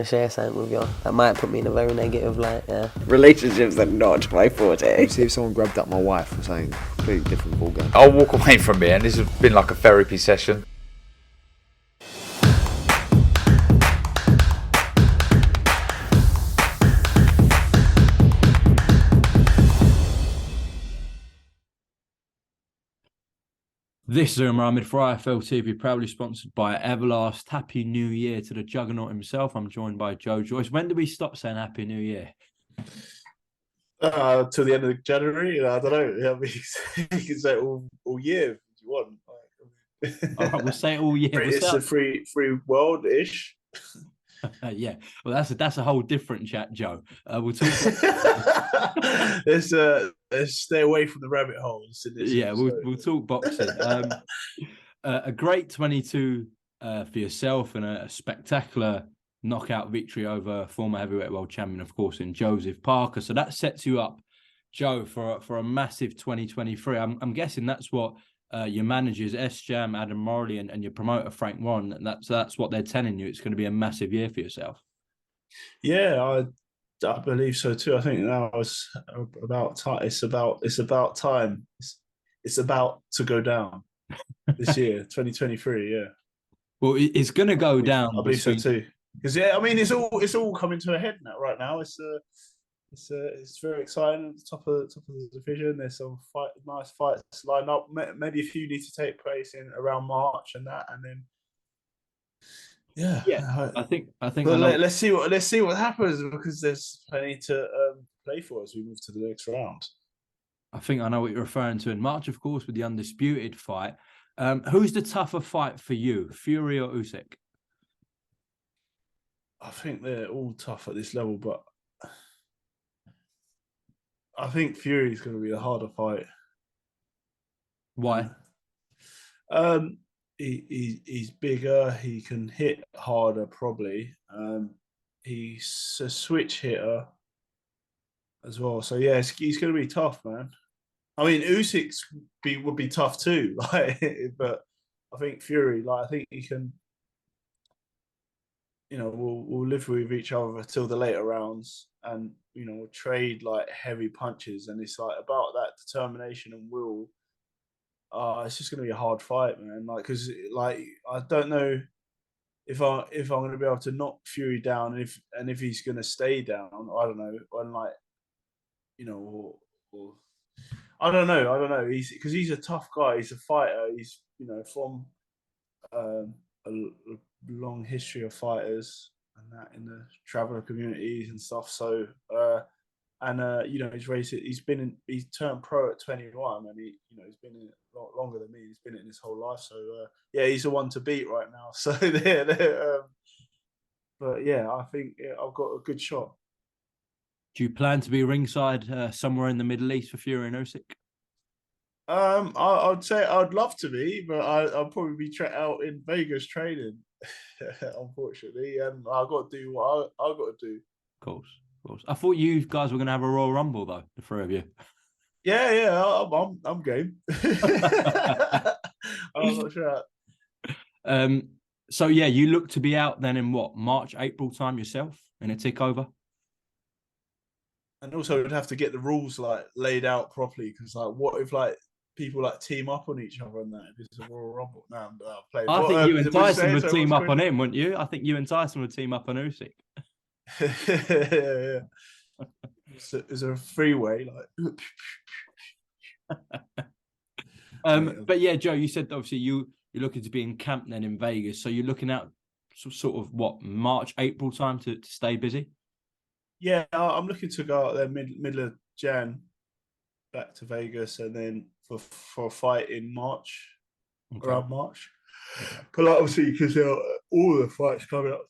to share something with you. That might put me in a very negative light. Yeah. Relationships are not my forte. See if someone grabbed up my wife or something completely different ballgame. I'll walk away from here, and this has been like a therapy session. This is Umar Ahmed for IFL TV, proudly sponsored by Everlast. Happy New Year to the juggernaut himself. I'm joined by Joyce. When do we stop saying Happy New Year? Till the end of January. I don't know. I mean, you can say it all year if you want. All right, we'll say it all year. It's a free world-ish. Yeah, well, that's a whole different chat, Joe. We'll talk. Let's stay away from the rabbit holes. We'll talk boxing. A great 22 for yourself, and a spectacular knockout victory over former heavyweight world champion, of course, in Joseph Parker. So that sets you up, Joe, for a massive 2023. I'm guessing that's what your managers, S-Jam, Adam Morley, and your promoter, Frank Warren, that's what they're telling you. It's going to be a massive year for yourself. Yeah, I believe so too. I think now it's about time. It's about time. It's about to go down this year, 2023. Yeah. Well, it's going to go down. I believe so too. Because I mean, it's all coming to a head now. Right now, it's very exciting at the top of the division. There's some nice fights lined up. Maybe a few need to take place in around March and then. Yeah. I think. Let's see what happens, because there's plenty to play for as we move to the next round. I think I know what you're referring to. In March, of course, with the undisputed fight. Who's the tougher fight for you, Fury or Usyk? I think they're all tough at this level, but I think Fury's going to be the harder fight. Why? He's bigger. He can hit harder, probably. He's a switch hitter as well. So yeah, he's going to be tough, man. I mean, Usyk would be tough too, but I think Fury, I think he can. We'll live with each other till the later rounds, and we'll trade heavy punches, and it's about that determination and will. It's just going to be a hard fight, man. Because I don't know if I'm going to be able to knock Fury down, and if he's going to stay down. I don't know. Or I don't know. He's a tough guy. He's a fighter. He's from a long history of fighters and that in the traveler communities and stuff. So he's turned pro at 21, and he's been in it a lot longer than me. He's been in his whole life. So he's the one to beat right now. So but yeah, I think I've got a good shot. Do you plan to be ringside somewhere in the Middle East for Fury and Usyk? I'd say I'd love to be, but I'll probably be out in Vegas training, unfortunately, and I've got to do what I've got to do. Of course. I thought you guys were going to have a Royal Rumble, though, the three of you. Yeah, I'm game. I'm not sure. So yeah, you look to be out then in what, March, April time yourself in a takeover? And also, we'd have to get the rules laid out properly, because what if people team up on each other and that, if it's a Royal Rumble? No, play. I think you and Tyson would team up on him, wouldn't you? I think you and Tyson would team up on Usyk. Yeah. Is there a freeway But yeah, Joe, you said obviously you're looking to be in camp then in Vegas, so you're looking out sort of what, March, April time to stay busy? Yeah, I'm looking to go out there middle of Jan, back to Vegas, and then for a fight in March, around March. But obviously, because all the fights coming up,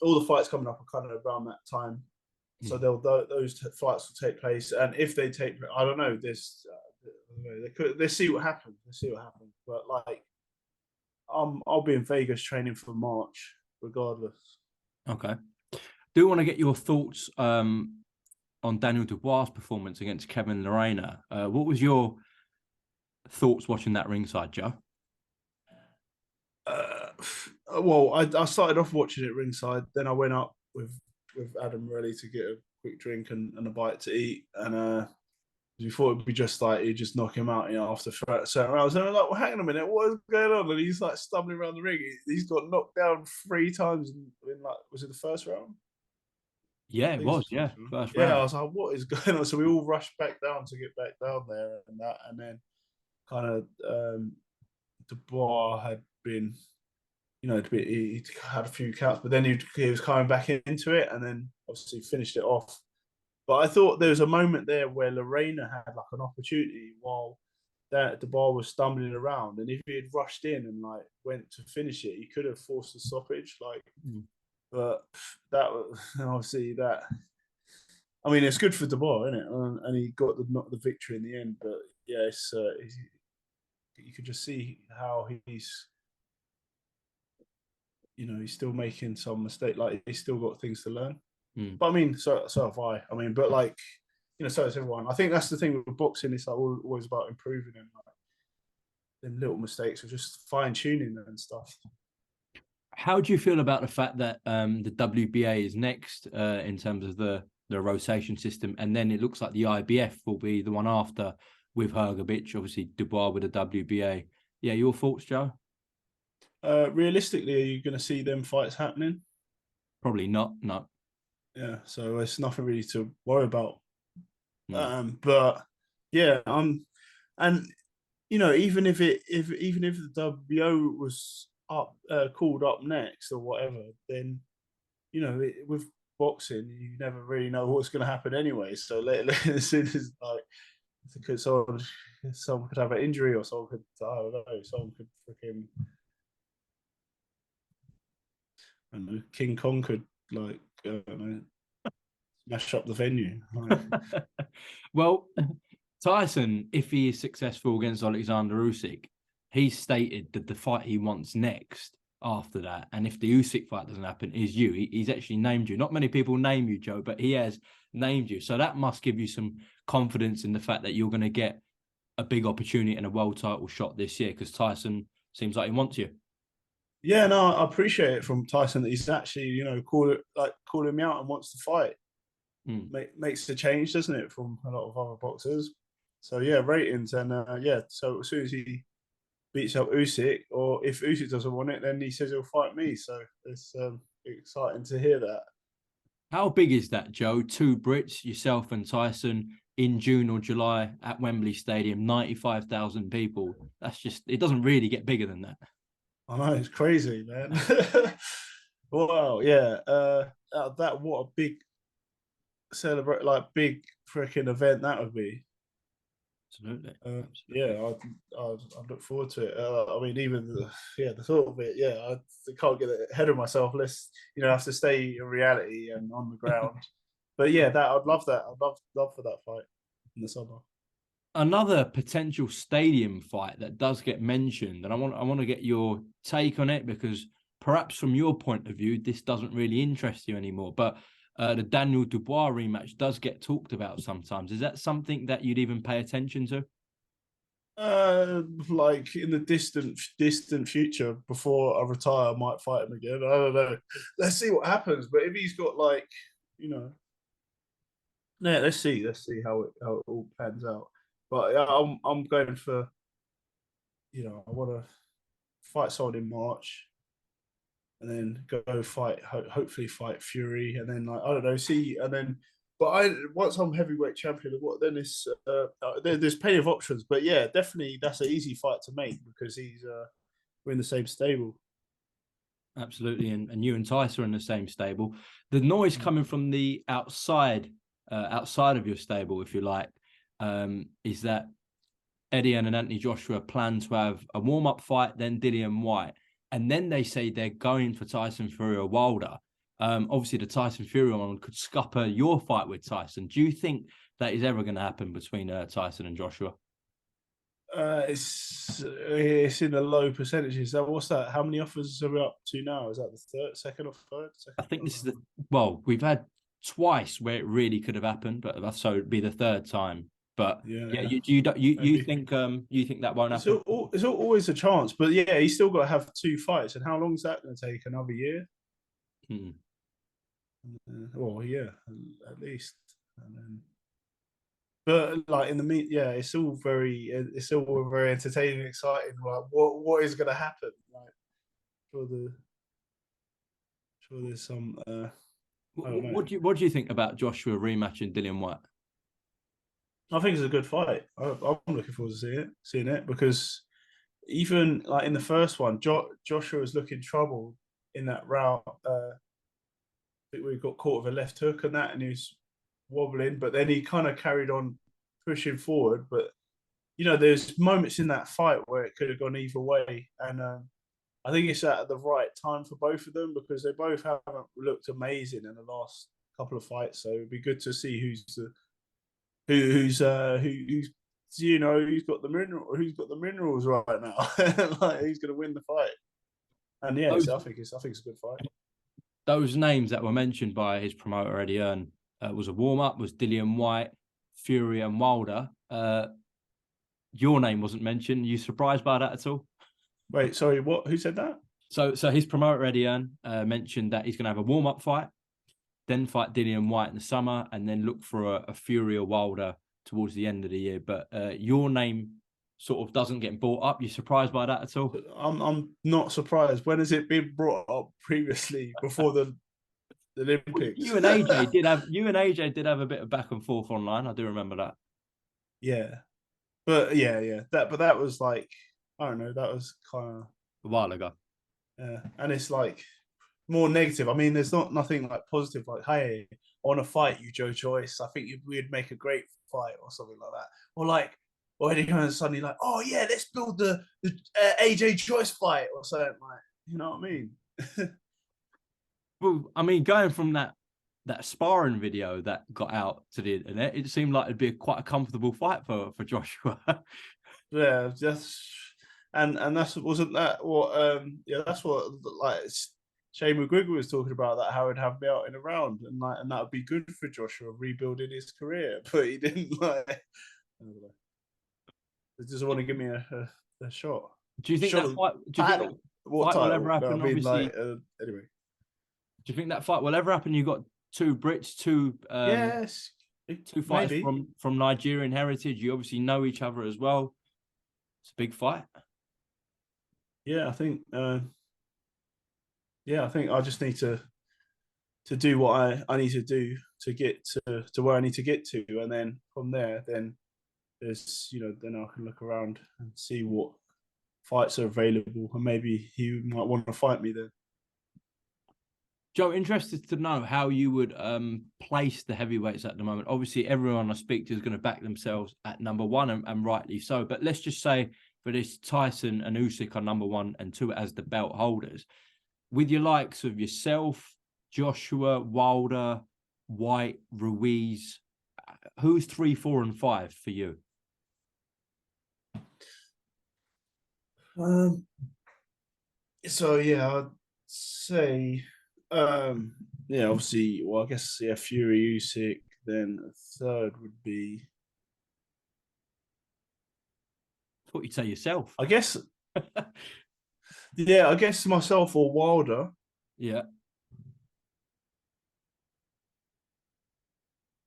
are kind of around that time. So those fights will take place, and if they take, I don't know. Let's see what happens. But I'll be in Vegas training for March, regardless. Okay. Do want to get your thoughts on Daniel Dubois' performance against Kevin Lerena. What was your thoughts watching that ringside, Joe? Well, I started off watching it ringside, then I went up with Adam ready to get a quick drink and a bite to eat, and we thought it'd be just like he'd just knock him out, after certain rounds. And I'm like, well, hang on a minute, what is going on? And he's like stumbling around the ring. He's got knocked down 3 times in like, was it the first round? Yeah, it was. Yeah, first round. Yeah, I was like, what is going on? So we all rushed back down to get back down there and then kind of Dubois had been, he had a few counts, but then he was coming back into it, and then obviously finished it off. But I thought there was a moment there where Lerena had like an opportunity while Dubois was stumbling around, and if he had rushed in and like went to finish it, he could have forced a stoppage. But that was obviously that. I mean, it's good for Dubois, isn't it? And he got the victory in the end. But yeah, you could just see how he's still making some mistake. Like he's still got things to learn. But I mean, so have I. I mean, but like, so has everyone. I think that's the thing with boxing. It's like always about improving and like them little mistakes or just fine tuning and stuff. How do you feel about the fact that the WBA is next in terms of the rotation system, and then it looks like the IBF will be the one after with Hrgovic, obviously Dubois with the WBA. Yeah, your thoughts, Joe? Realistically, are you going to see them fights happening? Probably not. No. Yeah, so it's nothing really to worry about. But yeah, and even if the WBO was called up next or whatever, then with boxing you never really know what's going to happen anyway. So as soon as like someone could have an injury or someone could, I don't know, someone could freaking, I don't know, King Kong could like, I don't know, smash up the venue. Well, Tyson, if he is successful against Alexander Usyk, he's stated that the fight he wants next after that, and if the Usyk fight doesn't happen, is you. He's actually named you. Not many people name you, Joe, but he has named you. So that must give you some confidence in the fact that you're going to get a big opportunity and a world title shot this year, because Tyson seems like he wants you. Yeah, no, I appreciate it from Tyson that he's actually, calling me out and wants to fight. Makes the change, doesn't it, from a lot of other boxers? So yeah, ratings and so as soon as he beats up Usyk, or if Usyk doesn't want it, then he says he'll fight me. So it's exciting to hear that. How big is that, Joe? 2 Brits, yourself and Tyson, in June or July at Wembley Stadium, 95,000 people. That's just, it doesn't really get bigger than that. I know, it's crazy, man. Wow, yeah. What a big big freaking event that would be. Absolutely. Yeah, I look forward to it. I mean, even the thought of it, I can't get ahead of myself. Let's have to stay in reality and on the ground. But yeah, I'd love that. I'd love for that fight in the summer. Another potential stadium fight that does get mentioned, and I want to get your take on it, because perhaps from your point of view, this doesn't really interest you anymore. But the Daniel Dubois rematch does get talked about sometimes. Is that something that you'd even pay attention to? Like in the distant future, before I retire, I might fight him again. I don't know. Let's see what happens. But if he's got let's see how it all pans out. But I'm going for, I want to fight someone in March, and then go fight, hopefully fight Fury, and then I don't know, see, and then. But once I'm heavyweight champion, then it's there's plenty of options. But yeah, definitely that's an easy fight to make because we're in the same stable. Absolutely, and you and Tyson are in the same stable. The noise coming from the outside of your stable, if you like, is that Eddie and Anthony Joshua plan to have a warm-up fight, then Dillian White, and then they say they're going for Tyson Fury or Wilder. Obviously, the Tyson Fury one could scupper your fight with Tyson. Do you think that is ever going to happen between Tyson and Joshua? It's in the low percentages. So what's that? How many offers are we up to now? Is that the second or third? I think this is we've had twice where it really could have happened, but so it'd be the third time. But you think that won't happen? It's always a chance, but yeah, he's still got to have 2 fights, and how long is that going to take? Another year? Well, yeah, at least. And then, but like in the meet, yeah, it's all very entertaining, exciting. Like, what is going to happen? Like, sure, there's some. I don't know. What do you think about Joshua rematching Dillian White? I think it's a good fight. I'm looking forward to seeing it because even like in the first one, Joshua was looking troubled in that round. I think we got caught with a left hook and that, and he was wobbling, but then he kind of carried on pushing forward. But there's moments in that fight where it could have gone either way, and I think it's at the right time for both of them because they both haven't looked amazing in the last couple of fights. So it'd be good to see who's who's got the minerals right now, like who's going to win the fight. And yeah, Those, so I think it's a good fight. those names that were mentioned by his promoter Eddie Hearn was a warm up. Was Dillian White, Fury, and Wilder. Your name wasn't mentioned. Are you surprised by that at all? Wait, sorry, what? Who said that? So his promoter Eddie Hearn mentioned that he's going to have a warm up fight, then fight Dillian White in the summer, and then look for a Fury or Wilder towards the end of the year. But your name sort of doesn't get brought up. You surprised by that at all? I'm not surprised. When has it been brought up previously before the Olympics? You and AJ did have a bit of back and forth online. I do remember that. Yeah, but yeah. That was like, I don't know. That was kind of A while ago. yeah, and it's like more negative. I mean, there's nothing like positive. Like, hey, I want to fight you, Joyce. I think we'd make a great fight or something like that. Or like, or Eddie Hearn suddenly like, oh yeah, let's build the AJ Joyce fight or something like. You know what I mean? Well, I mean, going from that sparring video that got out to the internet, it seemed like it'd be quite a comfortable fight for Joshua. Yeah, and that's wasn't that what that's what like Shane McGregor was talking about, that how he'd have me out in a round and that would be good for Joshua rebuilding his career, but he didn't like. I don't know. He doesn't want to give me a shot. Do you think Shot that fight? Do you think that what fight will title? ever happen? No, I mean, Obviously, like anyway. do you think that fight will ever happen? You got two Brits, two Yes, fighters maybe. from Nigerian heritage. You obviously know each other as well. It's a big fight. Yeah, I think. I think I just need to do what I need to do to get to where I need to get to, and then from there, then there's then I can look around and see what fights are available, and maybe he might want to fight me then. Joe, interested to know how you would place the heavyweights at the moment. Obviously, everyone I speak to is going to back themselves at number one, and rightly so. But let's just say for this, Tyson and Usyk are number 1 and 2 as the belt holders. With your likes of yourself, Joshua, Wilder, White, Ruiz, who's 3, 4, and 5 for you? So yeah, I'd say obviously, well, I guess Fury, Usyk. Then a third would be, I thought you'd say yourself. I guess, I guess myself or Wilder. Yeah.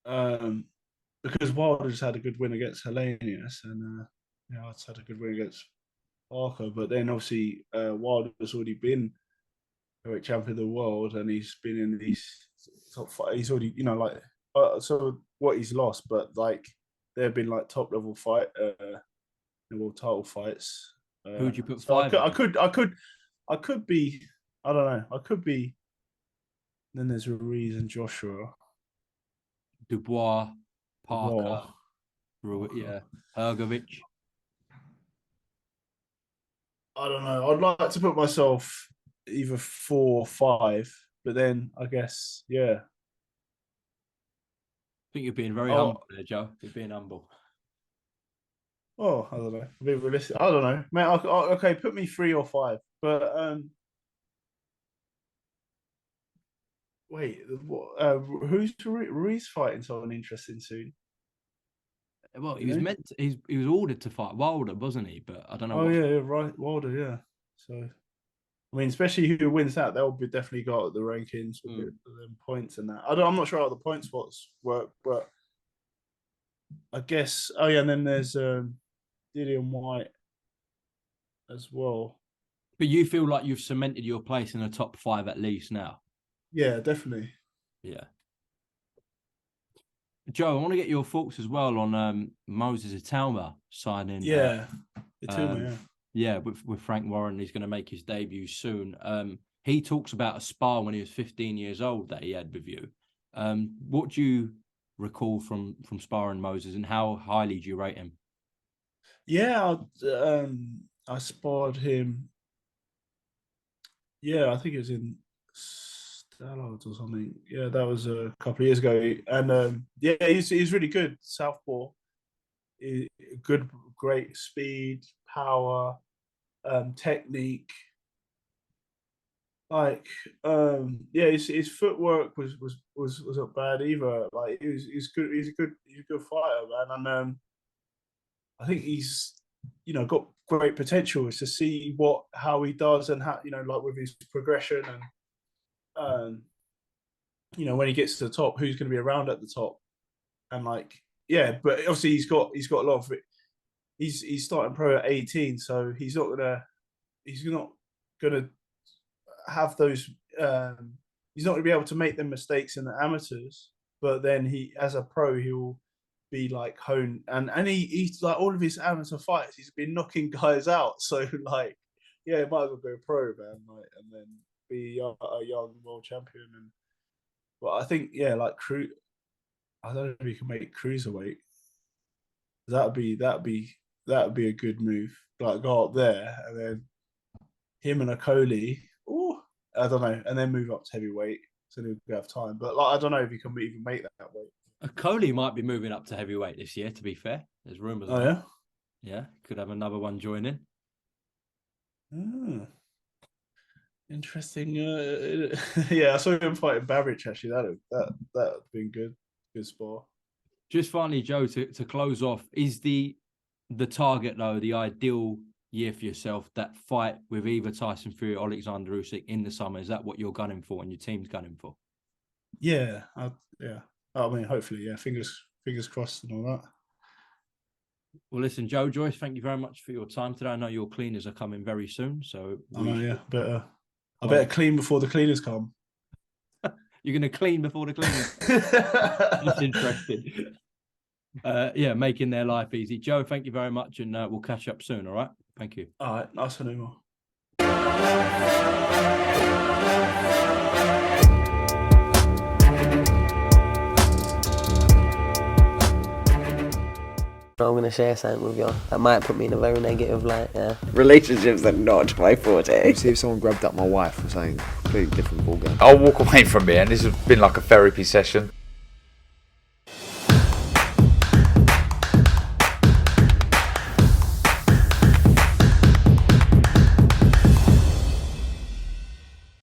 Because Wilder just had a good win against Hellenius, and I just had a good win against Parker. But then obviously Wilder's already been heavyweight champion of the world, and he's been in these top five. He's already, so what he's lost, but like they've been like top level fight, world title fights. Who would you put so 5? I could be. I don't know. I could be. Then there's Ruiz and Joshua. Dubois, Parker, Hergovic. I don't know. I'd like to put myself either 4 or 5, but then I guess, yeah. I think you're being very humble there, Joe. You're being humble. Oh, I don't know. Be realistic. I don't know, mate. Okay, put me 3 or 5, but wait, who's Ruiz fighting someone interesting soon? Well, he was he was ordered to fight Wilder, wasn't he? But I don't know. Oh yeah, right, Wilder, yeah. So I mean, especially who wins that, they'll be definitely got the rankings with the points and that. I'm not sure how the point spots work, but I guess. Oh yeah, and then there's Dillian White as well. But you feel like you've cemented your place in the top 5 at least now. Yeah, definitely. Yeah. Joe, I want to get your thoughts as well on Moses Itauma signing. Yeah, Itauma, yeah, with Frank Warren. He's going to make his debut soon. He talks about a spar when he was 15 years old that he had with you. What do you recall from sparring Moses, and how highly do you rate him? Yeah, I sparred him. Yeah, I think it was in Stallards or something. Yeah, that was a couple of years ago. And yeah, he's really good. Southpaw, good, great speed, power, technique. Like, yeah, his footwork was not bad either. Like, he's good. He's a good fighter, man. And I think he's, got great potential. Is to see how he does, and how, like with his progression, and when he gets to the top, who's going to be around at the top, and like, yeah. But obviously he's got a lot of it. He's starting pro at 18, so he's not gonna have those. He's not gonna be able to make the mistakes in the amateurs. But then as a pro, he'll be like honed, and he's like, all of his amateur fights, he's been knocking guys out. So like, yeah, might as well go pro, man. Like, and then be a young world champion. But I think, yeah, like I don't know if he can make cruiserweight. That'd be a good move. Like, go up there, and then him and Okoli. Oh, I don't know, and then move up to heavyweight, so he'll have time. But like, I don't know if he can even make that weight. Okoli might be moving up to heavyweight this year, to be fair. There's rumours. Oh, yeah? Yeah, could have another one join in. Interesting. Yeah, I saw him fighting Babbage, actually. That would have been good. Good spar. Just finally, Joe, to close off, is the target, though, the ideal year for yourself, that fight with either Tyson Fury or Alexander Usyk in the summer? Is that what you're gunning for and your team's gunning for? Yeah, yeah. I mean, hopefully, yeah. Fingers crossed and all that. Well, listen, Joe, Joyce, thank you very much for your time today. I know your cleaners are coming very soon, so yeah. I better clean before the cleaners come. You're going to clean before the cleaners. That's interesting. Yeah, making their life easy. Joe, thank you very much, and we'll catch up soon. All right, thank you. All right, nice one, Umar. I'm going to share something with you. That might put me in a very negative light, yeah. Relationships are not my forte. See if someone grabbed up my wife or something, completely different ballgame. I'll walk away from it, and this has been like a therapy session.